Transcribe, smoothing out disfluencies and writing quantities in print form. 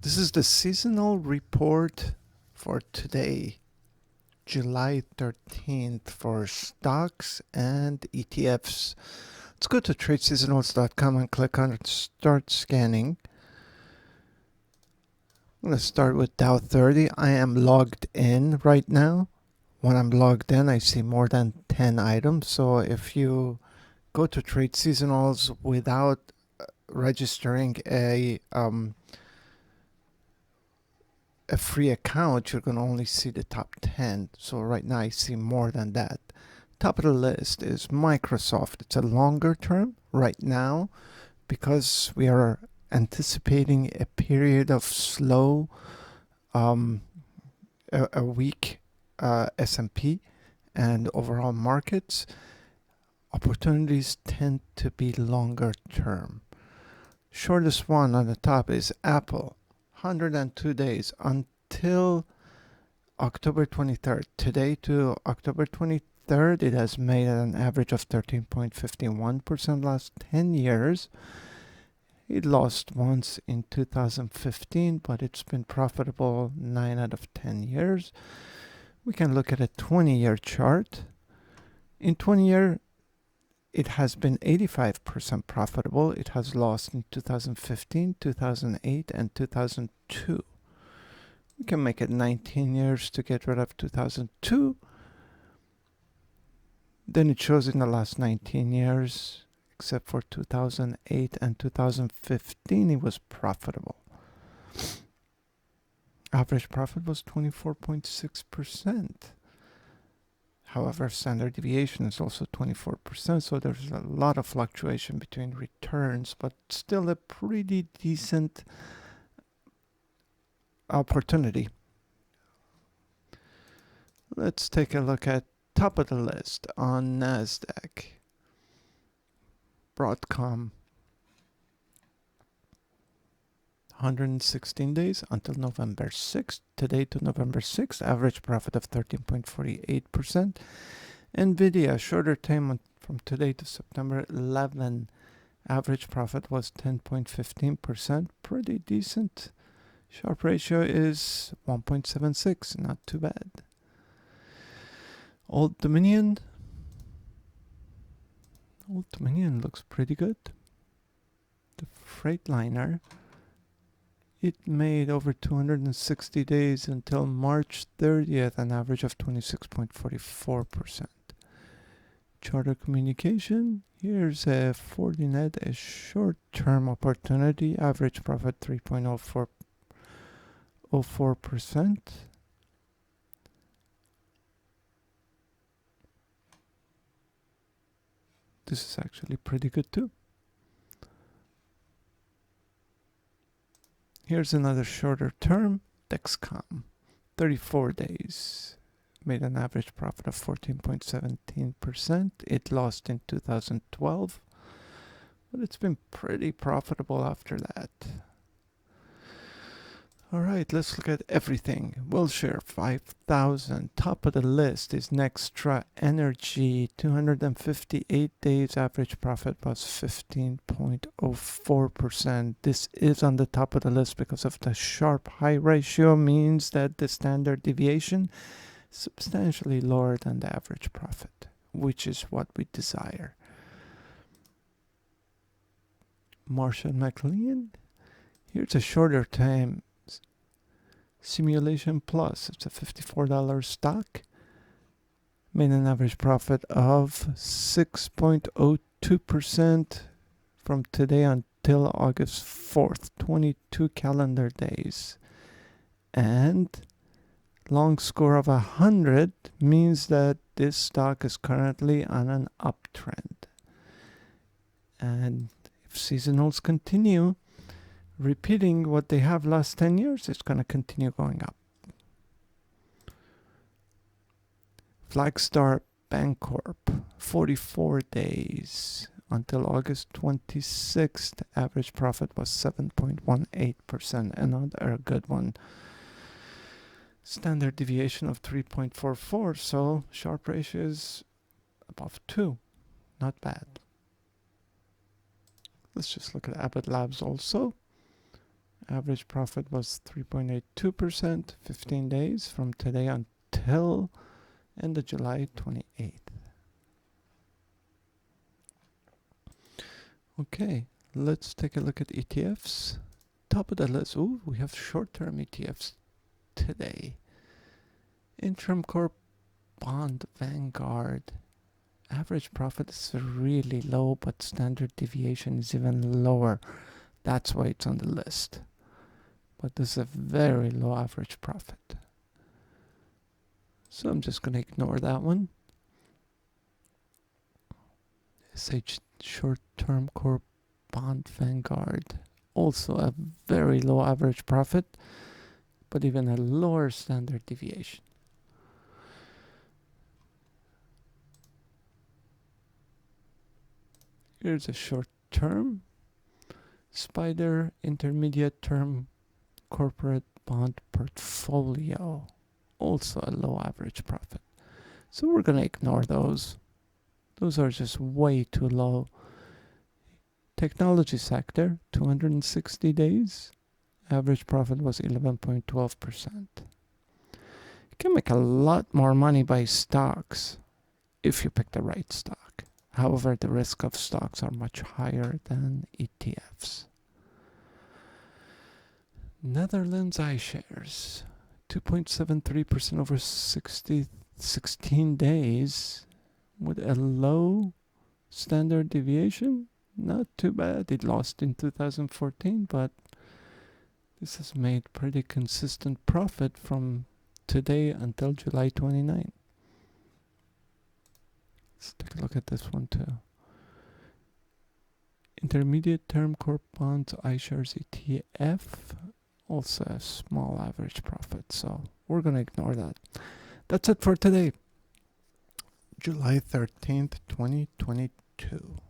This is the seasonal report for today, July 13th, for stocks and ETFs. Let's go to tradeseasonals.com and click on Start Scanning. I'm going to start with Dow 30. I am logged in right now. When I'm logged in, I see more than 10 items. So if you go to Trade Seasonals without registering a free account, you're going to only see the top 10. So right now I see more than that. Top of the list is Microsoft. It's a longer term right now because we are anticipating a period of slow, a weak S&P and overall markets. Opportunities tend to be longer term. Shortest one on the top is Apple. 102 days until October 23rd. Today to October 23rd, it has made an average of 13.51% last 10 years. It lost once in 2015, but it's been profitable 9 out of 10 years. We can look at a 20-year chart. In 20-year, it has been 85% profitable. It has lost in 2015, 2008, and 2002. We can make it 19 years to get rid of 2002. Then it shows in the last 19 years, except for 2008 and 2015, it was profitable. Average profit was 24.6%. However, standard deviation is also 24%, so there's a lot of fluctuation between returns, but still a pretty decent opportunity. Let's take a look at top of the list on NASDAQ. Broadcom. 116 days until November 6th. Today to November 6th, average profit of 13.48%. NVIDIA, shorter time from today to September 11, average profit was 10.15%. Pretty decent. Sharp ratio is 1.76, not too bad. Old Dominion. Old Dominion looks pretty good. The Freightliner. It made over 260 days until March 30th, an average of 26.44%. Charter Communication, here's a Fortinet, a short-term opportunity, average profit 3.04%. This is actually pretty good too. Here's another shorter term, Dexcom, 34 days, made an average profit of 14.17%. It lost in 2012, but it's been pretty profitable after that. All right, let's look at everything. Wilshire, 5,000. Top of the list is Nextra Energy, 258 days. Average profit was 15.04%. This is on the top of the list because of the sharp high ratio, means that the standard deviation is substantially lower than the average profit, which is what we desire. Marsh & McLean, here's a shorter time. Simulation Plus, it's a $54 stock. Made an average profit of 6.02% from today until August 4th, 22 calendar days. And long score of 100 means that this stock is currently on an uptrend. And if seasonals continue, repeating what they have last 10 years, it's going to continue going up. Flagstar Bancorp, 44 days until August 26th. Average profit was 7.18%, another good one. Standard deviation of 3.44, so sharp ratio is above 2. Not bad. Let's just look at Abbott Labs also. Average profit was 3.82%, 15 days from today until end of July 28th. Okay, let's take a look at ETFs. Top of the list, we have short-term ETFs today. Interim Corp Bond Vanguard. Average profit is really low, but standard deviation is even lower. That's why it's on the list. But this is a very low average profit. So I'm just going to ignore that one. SH Short-Term Corp Bond Vanguard. Also a very low average profit, but even a lower standard deviation. Here's a short-term Spider Intermediate Term Corporate Bond Portfolio. Also a low average profit. So we're going to ignore those. Those are just way too low. Technology sector, 260 days. Average profit was 11.12%. You can make a lot more money by stocks if you pick the right stock. However, the risk of stocks are much higher than ETFs. Netherlands iShares, 2.73% over 16 days with a low standard deviation. Not too bad. It lost in 2014, but this has made pretty consistent profit from today until July 29. Let's take a look at this one too. Intermediate term corp bonds iShares ETF. Also a small average profit, so we're going to ignore that. That's it for today. July 13th, 2022.